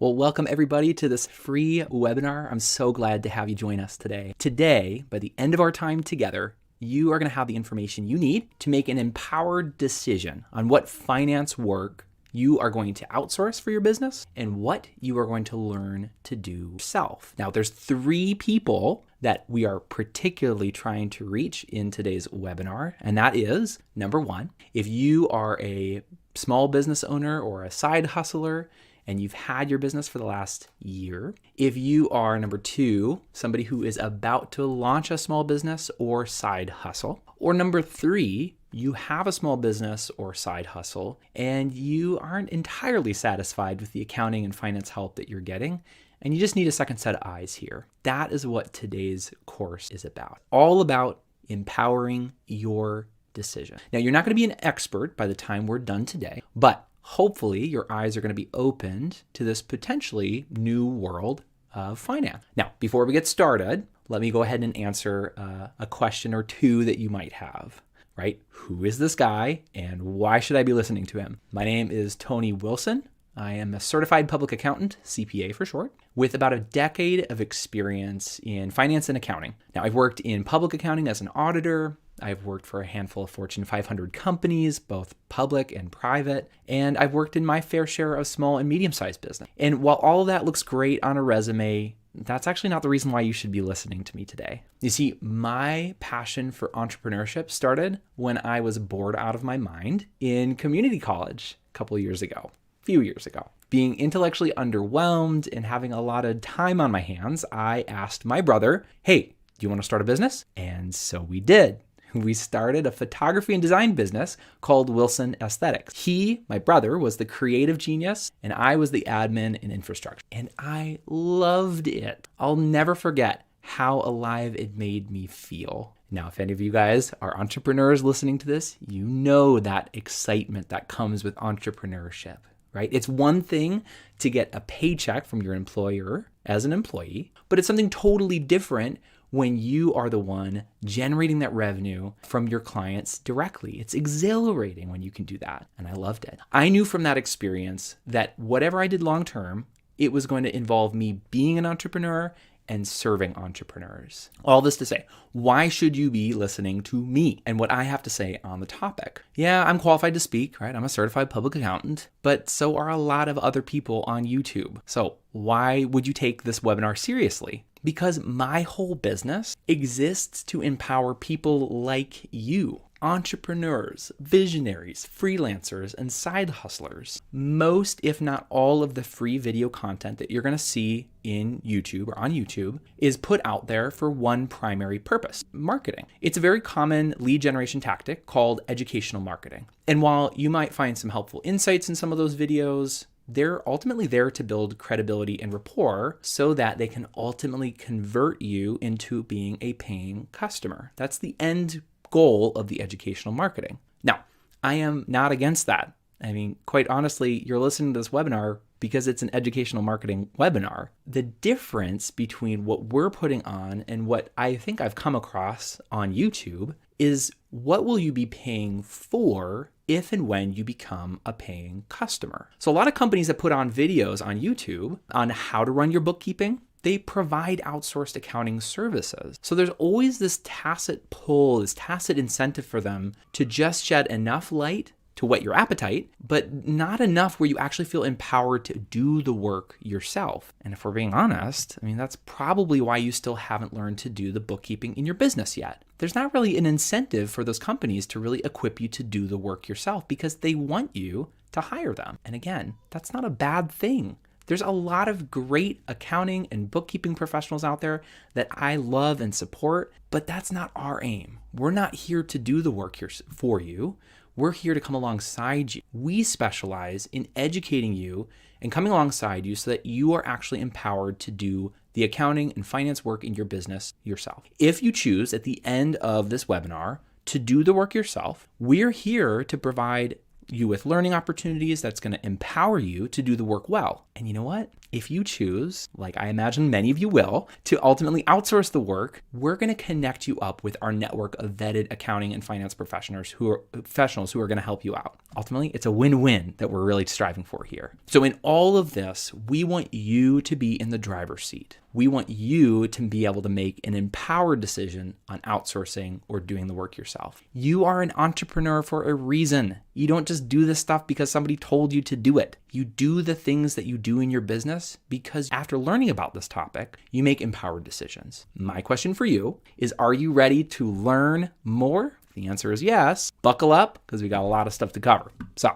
Well, welcome everybody to this free webinar. I'm so glad to have you join us today. Today, by the end of our time together, you are going to have the information you need to make an empowered decision on what finance work you are going to outsource for your business and what you are going to learn to do yourself. Now, there's 3 people that we are particularly trying to reach in today's webinar, and that is, number 1, if you are a small business owner or a side hustler and you've had your business for the last year. If you are, number 2, somebody who is about to launch a small business or side hustle. Or number 3, you have a small business or side hustle and you aren't entirely satisfied with the accounting and finance help that you're getting, and you just need a second set of eyes here. That is what today's course is about. All about empowering your decision. Now, you're not going to be an expert by the time we're done today, but hopefully your eyes are going to be opened to this potentially new world of finance. Now, before we get started, let me go ahead and answer a question or 2 that you might have, right? Who is this guy and why should I be listening to him? My name is Tony Wilson. I am a certified public accountant, CPA for short, with about a decade of experience in finance and accounting. Now, I've worked in public accounting as an auditor. I've worked for a handful of Fortune 500 companies, both public and private, and I've worked in my fair share of small and medium-sized business. And while all of that looks great on a resume, that's actually not the reason why you should be listening to me today. You see, my passion for entrepreneurship started when I was bored out of my mind in community college a few years ago. Being intellectually underwhelmed and having a lot of time on my hands, I asked my brother, hey, do you want to start a business? And so we did. We started a photography and design business called Wilson Aesthetics. He, my brother, was the creative genius and I was the admin and infrastructure. And I loved it. I'll never forget how alive it made me feel. Now, if any of you guys are entrepreneurs listening to this, you know that excitement that comes with entrepreneurship, right? It's one thing to get a paycheck from your employer as an employee, but it's something totally different when you are the one generating that revenue from your clients directly. It's exhilarating when you can do that, and I loved it. I knew from that experience that whatever I did long term, it was going to involve me being an entrepreneur and serving entrepreneurs. All this to say, why should you be listening to me and what I have to say on the topic? Yeah, I'm qualified to speak, right? I'm a certified public accountant, but so are a lot of other people on YouTube. So why would you take this webinar seriously? Because my whole business exists to empower people like you, entrepreneurs, visionaries, freelancers, and side hustlers. Most, if not all, of the free video content that you're going to see in YouTube or on YouTube is put out there for one primary purpose: marketing. It's a very common lead generation tactic called educational marketing. And while you might find some helpful insights in some of those videos, they're ultimately there to build credibility and rapport so that they can ultimately convert you into being a paying customer. That's the end goal of the educational marketing. Now, I am not against that. I mean, quite honestly, you're listening to this webinar because it's an educational marketing webinar. The difference between what we're putting on and what I think I've come across on YouTube is what will you be paying for if and when you become a paying customer. So a lot of companies that put on videos on YouTube on how to run your bookkeeping, they provide outsourced accounting services. So there's always this tacit pull, this tacit incentive for them to just shed enough light to whet your appetite, but not enough where you actually feel empowered to do the work yourself. And if we're being honest, I mean, that's probably why you still haven't learned to do the bookkeeping in your business yet. There's not really an incentive for those companies to really equip you to do the work yourself because they want you to hire them. And again, that's not a bad thing. There's a lot of great accounting and bookkeeping professionals out there that I love and support, but that's not our aim. We're not here to do the work for you. We're here to come alongside you. We specialize in educating you and coming alongside you so that you are actually empowered to do the accounting and finance work in your business yourself. If you choose at the end of this webinar to do the work yourself, we're here to provide you with learning opportunities, that's going to empower you to do the work well. And you know what? If you choose, like I imagine many of you will, to ultimately outsource the work, we're going to connect you up with our network of vetted accounting and finance professionals who are going to help you out. Ultimately, it's a win-win that we're really striving for here. So in all of this, we want you to be in the driver's seat. We want you to be able to make an empowered decision on outsourcing or doing the work yourself. You are an entrepreneur for a reason. You don't just do this stuff because somebody told you to do it. You do the things that you do in your business because after learning about this topic, you make empowered decisions. My question for you is, are you ready to learn more? If the answer is yes, buckle up because we got a lot of stuff to cover. So